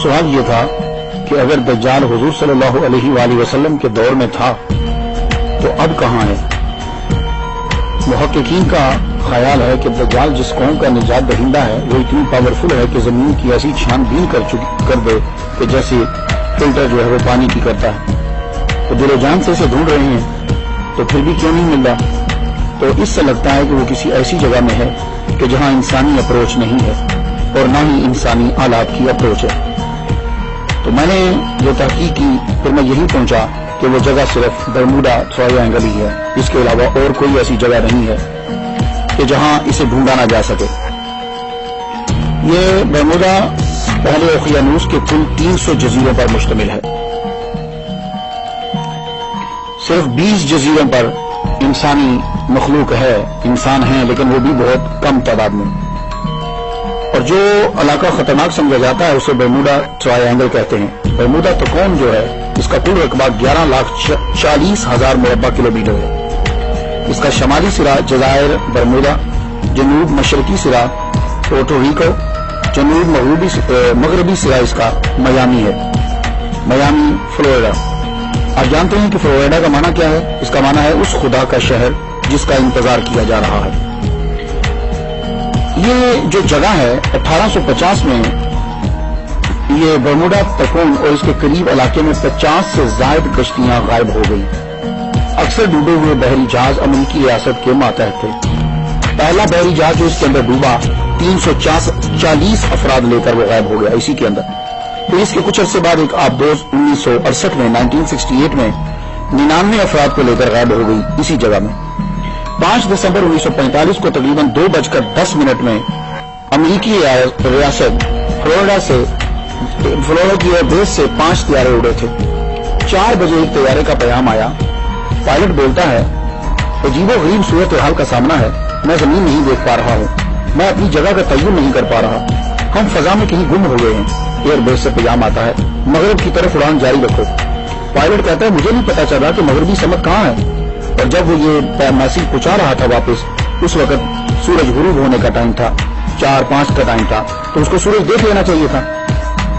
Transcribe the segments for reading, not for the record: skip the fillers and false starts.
सवाल ये था कि अगर दज्जाल हुजूर सल्लल्लाहु अलैहि वसल्लम के दौर में था तो अब कहाँ है। मुहक्किकीन का ख्याल है कि दज्जाल जिस कौम का निजात दहिंदा है वो इतनी पावरफुल है कि जमीन की ऐसी छानबीन कर दे कि जैसे फिल्टर जो है वो पानी की करता है। तो दिलो जान से इसे ढूंढ रहे हैं तो फिर भी क्यों नहीं मिल रहा। तो इससे लगता है कि वो किसी ऐसी जगह में है कि जहां इंसानी अप्रोच नहीं है और ना ही इंसानी आलात की अप्रोच है। तो मैंने जो तहकीक की फिर मैं यही पहुंचा कि वो जगह सिर्फ बरमूडा ट्रायंगल ही है, इसके अलावा और कोई ऐसी जगह नहीं है कि जहां इसे ढूंढा ना जा सके। ये बरमूडा पहले ओशियानूस के कुल 300 जजीरों पर मुश्तमिल है। सिर्फ 20 जजीरों पर इंसानी मखलूक है, इंसान है, लेकिन वो भी बहुत कम तादाद में। और जो इलाका खतरनाक समझा जाता है उसे बरमूडा ट्रायंगल कहते हैं। बरमूडा तकोन जो है इसका कुल रकबा 11,40,000 मुरब्बा किलोमीटर है। इसका शमाली सिरा जजायर बरमूडा, जनूब मशरकी सिरा पोर्टोरिको, जनूब मगरबी सिरा इसका मियामी है, मियामी फ्लोरिडा। आप जानते हैं कि फ्लोरिडा का माना क्या है। इसका माना है उस खुदा का शहर जिसका इंतजार किया जा रहा है। ये जो जगह है 1850 में ये बरमूडा तकोन और इसके करीब इलाके में 50 से ज्यादा कश्तियां गायब हो गई। अक्सर डूबे हुए बहरी जहाज अमेरिकी रियासत के मातहत थे। पहला बहरी जहाज जो इसके अंदर डूबा 340 अफराद लेकर वो गायब हो गया इसी के अंदर। तो इसके कुछ अर्से बाद एक आबदोज 1968 में 1968 में 99 अफराद को लेकर गायब हो गई इसी जगह में। 5 दिसंबर 1945 को तकरीबन 2:10 में अमेरिकी रियासत फ्लोरिडा की एयरबेस से 5 तैयारे उड़े थे। 4 बजे एक तैयारे का पैगाम आया। पायलट बोलता है, अजीबो-गरीब सूरत हाल का सामना है, मैं जमीन नहीं देख पा रहा हूँ, मैं अपनी जगह का तय्युन नहीं कर पा रहा, हम फजा में कहीं गुम हो गए हैं। एयरबेस से पैगाम आता है, मगरब की तरफ उड़ान जारी रखो। पायलट कहता है, मुझे नहीं पता चला कि मगरबी समत कहाँ है। और जब वो ये मैसेज पहुंचा रहा था वापस, उस वक्त सूरज गुरूब होने का टाइम था, 4-5 का टाइम था, तो उसको सूरज देख लेना चाहिए था।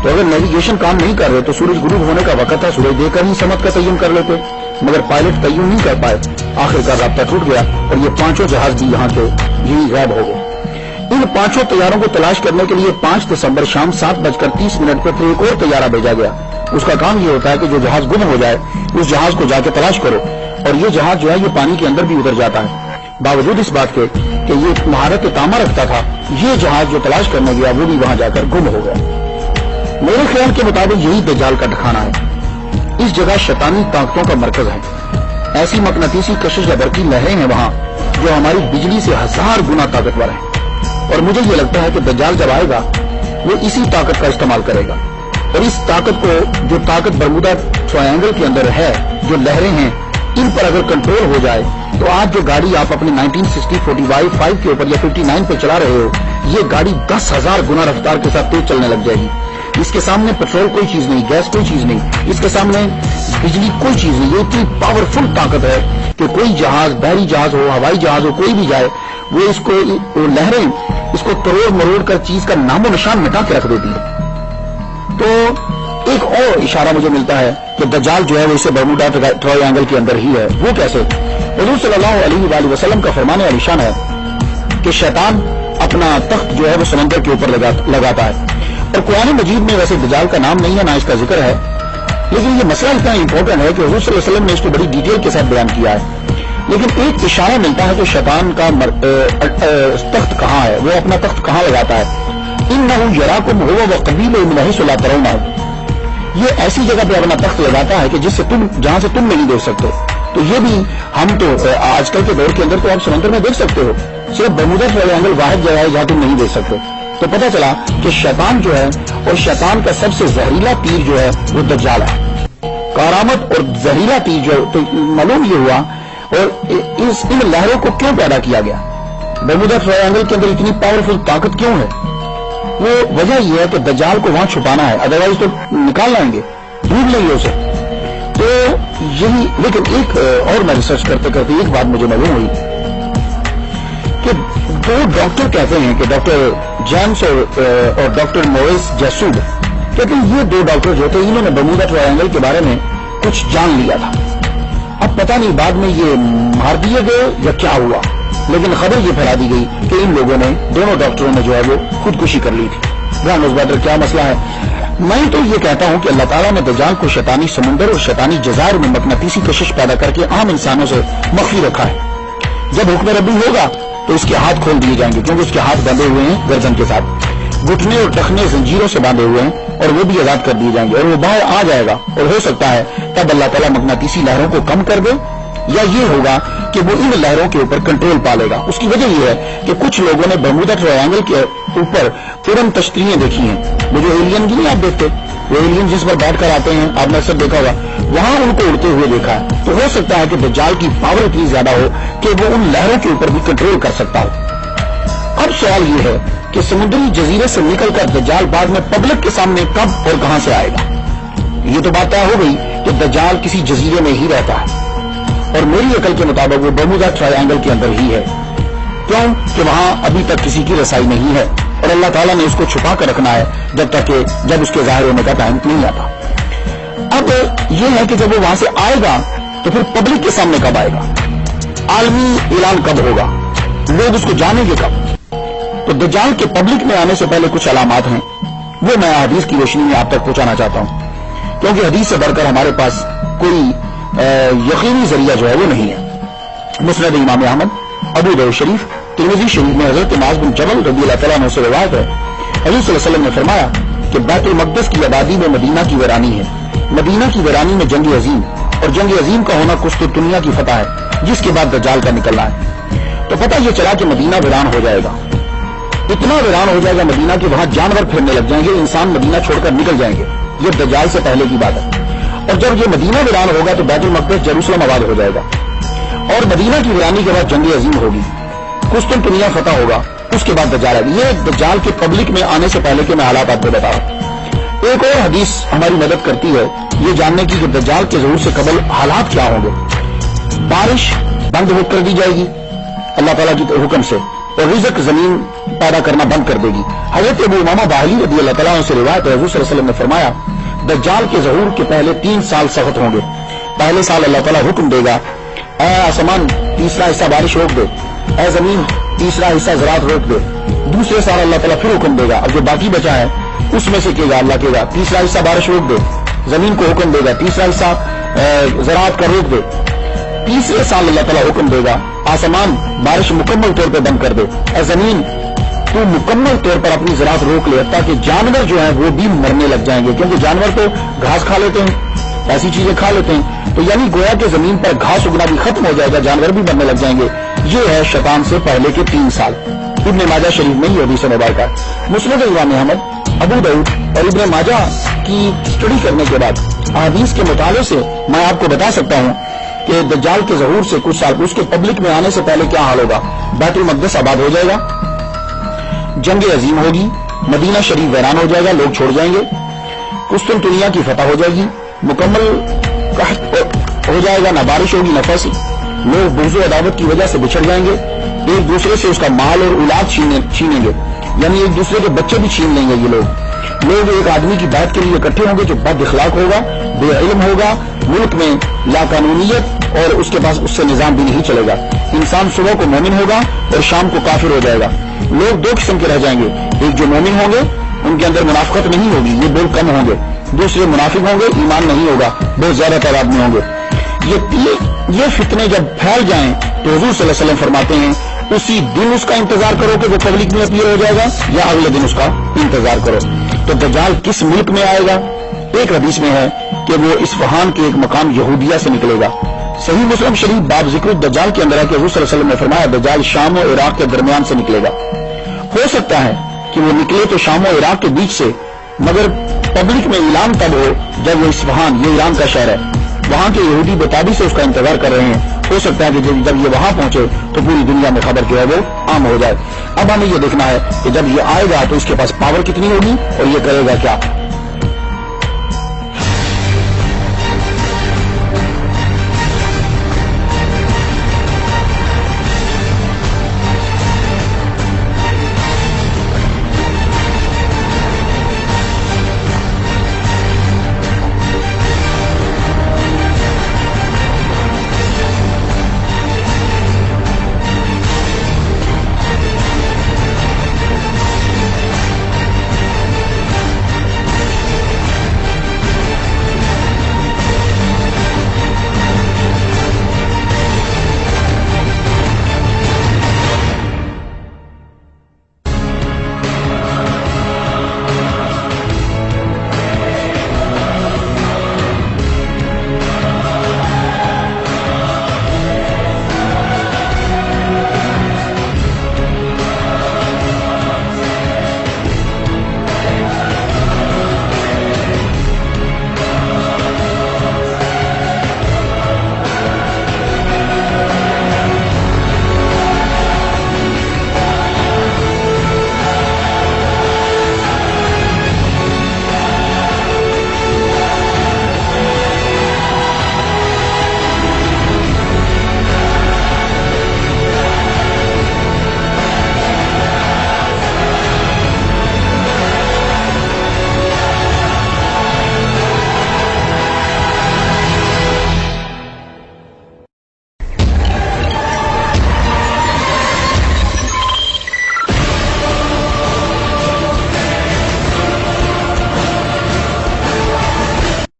तो अगर नेविगेशन काम नहीं कर रहे तो सूरज गुरूब होने का वक्त था, सूरज देखकर ही समत का तय्युन कर लेते, मगर पायलट तय्युन नहीं कर पाए। आखिरकार राब्ता टूट गया और ये 5 जहाज भी यहाँ के यही गायब हो गए। इन 5 तैयारों को तलाश करने के लिए 5 दिसंबर शाम 7:30 पर फिर एक और तैयारा भेजा गया। उसका काम ये होता है कि जो जहाज गुम हो जाए उस जहाज को जाके तलाश करो। और ये जहाज जो है ये पानी के अंदर भी उतर जाता है। बावजूद इस बात के कि ये महारत तामा रखता था, ये जहाज जो तलाश करने गया वो भी वहां जाकर गुम हो गया। मेरे ख्याल के मुताबिक यही दज्जाल का ठिकाना है। इस जगह शैतानी ताकतों का मरकज है। ऐसी मकनातीसी कशिश या बरकी लहरें हैं वहां जो हमारी बिजली से 1000 गुना ताकतवर है। और मुझे ये लगता है कि दज्जाल जब आएगा वो इसी ताकत का इस्तेमाल करेगा। और इस ताकत को, जो ताकत बरमूडा ट्रायंगल के अंदर है, जो लहरें हैं, इन पर अगर कंट्रोल हो जाए तो आज जो गाड़ी आप अपनी 1960 45 के ऊपर या 59 पे चला रहे हो, ये गाड़ी 10,000 गुना रफ्तार के साथ तेज चलने लग जाएगी। इसके सामने पेट्रोल कोई चीज नहीं, गैस कोई चीज नहीं, इसके सामने बिजली कोई चीज नहीं। ये इतनी पावरफुल ताकत है कि कोई जहाज, बहरी जहाज हो, हवाई जहाज हो, कोई भी जाए वो इसको, लहरें इसको तरोड़ मरोड़ कर चीज का नामो निशान मिटा के रख देती है। तो एक और इशारा मुझे मिलता है कि दज्जाल जो है वो इसे बरमूडा ट्रायंगल के अंदर ही है। वो कैसे? हुजूर सल्लल्लाहु अलैहि वसल्लम का फरमाने अलीशान है कि शैतान अपना तख्त जो है वो समंदर के ऊपर लगाता है। और कुरान मजीद में वैसे दज्जाल का नाम नहीं है, ना इसका जिक्र है, लेकिन ये मसला इतना इंपॉर्टेंट है कि हुजूर सल्लल्लाहु अलैहि वसल्लम ने इसको बड़ी डिटेल के साथ बयान किया है। लेकिन एक इशारा मिलता है कि शैतान का तख्त कहाँ है, वो अपना तख्त कहाँ लगाता है। इन्नहु यराकुम हुवा व क़बीलुहु मिन हैसु ला तरौनहुम। ये ऐसी जगह पे अपना तख्त लगाता है कि जहां से तुम नहीं देख सकते। तो ये भी हम तो आजकल के दौर के अंदर तो आप समंदर में देख सकते हो, सिर्फ बरमूडा ट्रायंगल वाहिद जगह है जहां तुम नहीं देख सकते। तो पता चला कि शैतान जो है, और शैतान का सबसे जहरीला तीर जो है वो दज्जाल है। कारामत और जहरीला तीर जो, तो मालूम ये हुआ। और इन लहरों को क्यों पैदा किया गया, बरमूडा ट्रायंगल के अंदर इतनी पावरफुल ताकत क्यों है? वो वजह यह है कि दज्जाल को वहां छुपाना है, अदरवाइज तो निकाल लाएंगे, ढूंढ लेंगे उसे। तो यही, लेकिन एक और मैं रिसर्च करते करते एक बात मुझे मालूम हुई कि 2 डॉक्टर कहते हैं कि डॉक्टर जेम्स और डॉक्टर मोरिस जैसूब, क्योंकि ये दो डॉक्टर जो थे इन्होंने बर्मुदा ट्रायंगल के बारे में कुछ जान लिया था। अब पता नहीं बाद में ये मार दिए गए या क्या हुआ, लेकिन खबर ये फैला दी गई कि इन लोगों ने, दोनों डॉक्टरों ने जो है वो खुदकुशी कर ली थी। गान उस बैटर क्या मसला है। मैं तो ये कहता हूं कि अल्लाह ताला ने दज्जाल को शैतानी समुंदर और शैतानी जज़ायर में मकनातीसी कशिश पैदा करके आम इंसानों से मख्फी रखा है। जब हुक्म रब्बी होगा तो इसके हाथ खोल दिए जाएंगे, क्योंकि उसके हाथ बंधे हुए हैं गर्दन के साथ, घुटने और टखने जंजीरों से बांधे हुए हैं, और वो भी आजाद कर दिए जाएंगे और वो बाहर आ जाएगा। और हो सकता है तब अल्लाह ताला मकनातीसी लहरों को कम कर दे, या ये होगा कि वो इन लहरों के ऊपर कंट्रोल पा लेगा। उसकी वजह यह है कि कुछ लोगों ने बर्मुदा ट्रायंगल के ऊपर तुरंत तश्तरियां देखी हैं। वो जो एलियन की नहीं आप देखते, वो एलियन जिस पर बैठ कर आते हैं, आपने अक्सर देखा होगा, वहां उनको उड़ते हुए देखा है। तो हो सकता है कि दज्जाल की पावर इतनी ज्यादा हो कि वो उन लहरों के ऊपर भी कंट्रोल कर सकता हो। अब सवाल ये है कि समुद्री जजीरे से निकलकर दज्जाल बाद में पब्लिक के सामने कब और कहां से आएगा। ये तो बात तय हो गई कि दज्जाल किसी जजीरे में ही रहता है, और मेरी अकल के मुताबिक वो बर्मुदा ट्रायंगल के अंदर ही है। क्यों कि वहां अभी तक किसी की रसाई नहीं है, और अल्लाह ताला ने उसको छुपा कर रखना है जब उसके जाहिर होने का टाइम नहीं आता। अब यह है कि जब वो वहां से आएगा तो फिर पब्लिक के सामने कब आएगा, आलमी ऐलान कब होगा, लोग उसको जानेंगे कब। तो दज्जाल के पब्लिक में आने से पहले कुछ अलामात हैं, वो मैं हदीस की रोशनी में आप तक पहुंचाना चाहता हूं, क्योंकि हदीस से बढ़कर हमारे पास कोई यकीनी जरिया जो है वो नहीं है। मुस्नद इमाम अहमद, अबू दाऊद शरीफ, तिरमिज़ी शरीफ में हजरत मुआज़ बिन जबल रज़ियल्लाहु तआला अन्हु से रिवायत है, हज़रत सल्लल्लाहु अलैहि वसल्लम ने फरमाया कि बैतुल मक़दिस की आबादी में मदीना की वीरानी है। मदीना की वीरानी में जंग अजीम, और जंग अजीम का होना कुस्तुनतुनिया की फतह है, जिसके बाद दज्जाल का निकलना है। तो पता यह चला कि मदीना वीरान हो जाएगा, इतना वीरान हो जाएगा मदीना कि वहां जानवर फिरने लग जाएंगे, इंसान मदीना छोड़कर निकल जाएंगे। ये दज्जाल से पहले की बात है। और जब ये मदीना वीरान होगा तो बैतुल मक़दिस जेरूसलम आबाद हो जाएगा, और मदीना की वीरानी के बाद जंग अजीम होगी, कुस्तुनतुनिया फतह होगा, उसके बाद दज्जाल आएगा। ये दज्जाल के पब्लिक में आने से पहले के मैं हालात आपको बता रहा हूं। एक और हदीस हमारी मदद करती है ये जानने की कि दज्जाल के ज़हूर से कबल हालात क्या होंगे। बारिश बंद कर दी जाएगी अल्लाह ताला की हुक्म से, और रिज़्क़ जमीन पैदा करना बंद कर देगी। हज़रत अबू उमामा बाहिली रज़ियल्लाहु तआला अन्हु से रिवायत है, हुज़ूर सल्लल्लाहु अलैहि वसल्लम ने फरमाया दज्जाल के ज़हूर के पहले 3 साल सख्त होंगे। पहले साल अल्लाह ताला हुक्म देगा, ऐ आसमान तीसरा हिस्सा बारिश रोक दे, ऐ जमीन तीसरा हिस्सा ज़राअत रोक दे। दूसरे साल अल्लाह ताला फिर हुक्म देगा, अब जो बाकी बचा है उसमें से कहेगा अल्लाह कहेगा तीसरा हिस्सा बारिश रोक दे, जमीन को हुक्म देगा तीसरा हिस्सा ज़राअत का रोक दे। तीसरे साल अल्लाह ताला हुक्म देगा, आसमान बारिश मुकम्मल तौर पर बंद कर दे, ऐ जमीन तू मुकम्मल तौर पर अपनी ज़राअत रोक ले, ताकि जानवर जो है वो भी मरने लग जाएंगे, क्योंकि जानवर तो घास खा लेते हैं, ऐसी चीजें खा लेते हैं। तो यानी गोया के जमीन पर घास उगना भी खत्म हो जाएगा, जानवर भी मरने लग जाएंगे। ये है शैतान से पहले के 3 साल। इब्न माजा शरीफ में ये हदीस मुबारक है। मुस्नद इमाम अहमद, अबू दाऊद और इब्न माजा की स्टडी करने के बाद हदीस के मुताले से मैं आपको बता सकता हूँ कि दज्जाल के ज़हूर से कुछ साल उसके पब्लिक में आने से पहले क्या हाल होगा। बैतुल मक़दिस आबाद हो जाएगा, जंग अजीम होगी, मदीना शरीफ वीरान हो जाएगा, लोग छोड़ जाएंगे, कुस्तुनतुनिया की फतह हो जाएगी, मुकम्मल हो जाएगा, ना बारिश होगी ना फसल, लोग बुग़्ज़ व अदावत की वजह से बिछड़ जाएंगे, एक दूसरे से उसका माल और औलाद छीनेंगे, यानी एक दूसरे के बच्चे भी छीन लेंगे। ये लोग एक आदमी की बात के लिए इकट्ठे होंगे जो बद इखलाक होगा, बेइल्म होगा, मुल्क में लाकानूनियत और उसके पास उससे निजाम भी नहीं चलेगा। इंसान सुबह को मोमिन होगा और शाम को काफिर हो जाएगा। लोग 2 किस्म के रह जाएंगे, एक जो मोमिन होंगे उनके अंदर मुनाफिकत नहीं होगी, ये बोल कम होंगे, दूसरे मुनाफिक होंगे, ईमान नहीं होगा, बहुत ज्यादा तादाद में होंगे। ये फितने जब फैल जाएं तो हुजूर सल्लल्लाहु अलैहि वसल्लम फरमाते हैं उसी दिन उसका इंतजार करो कि वो पब्लिक में अपीयर हो जाएगा, या अगले दिन उसका इंतजार करो। तो दज्जाल किस मुल्क में आएगा? एक हदीस में है कि वो इस्फहान के एक मकाम यहूदिया से निकलेगा। सही मुस्लिम शरीफ बाब जिक्र दज्जाल के अंदर है कि हुजूर सल्लल्लाहु अलैहि वसल्लम ने फरमाया दज्जाल शाम और इराक के दरमियान से निकलेगा। हो सकता है कि वो निकले तो शाम और इराक के बीच से, मगर पब्लिक में ऐलान तब हो जब वो इस्फहान, ये ईरान का शहर है, वहां के यहूदी बेताबी से उसका इंतजार कर रहे हैं। हो सकता है कि जब ये वहां पहुंचे तो पूरी दुनिया में खबर जो है वो आम हो जाए। अब हमें ये देखना है कि जब ये आएगा तो इसके पास पावर कितनी होगी और ये करेगा क्या।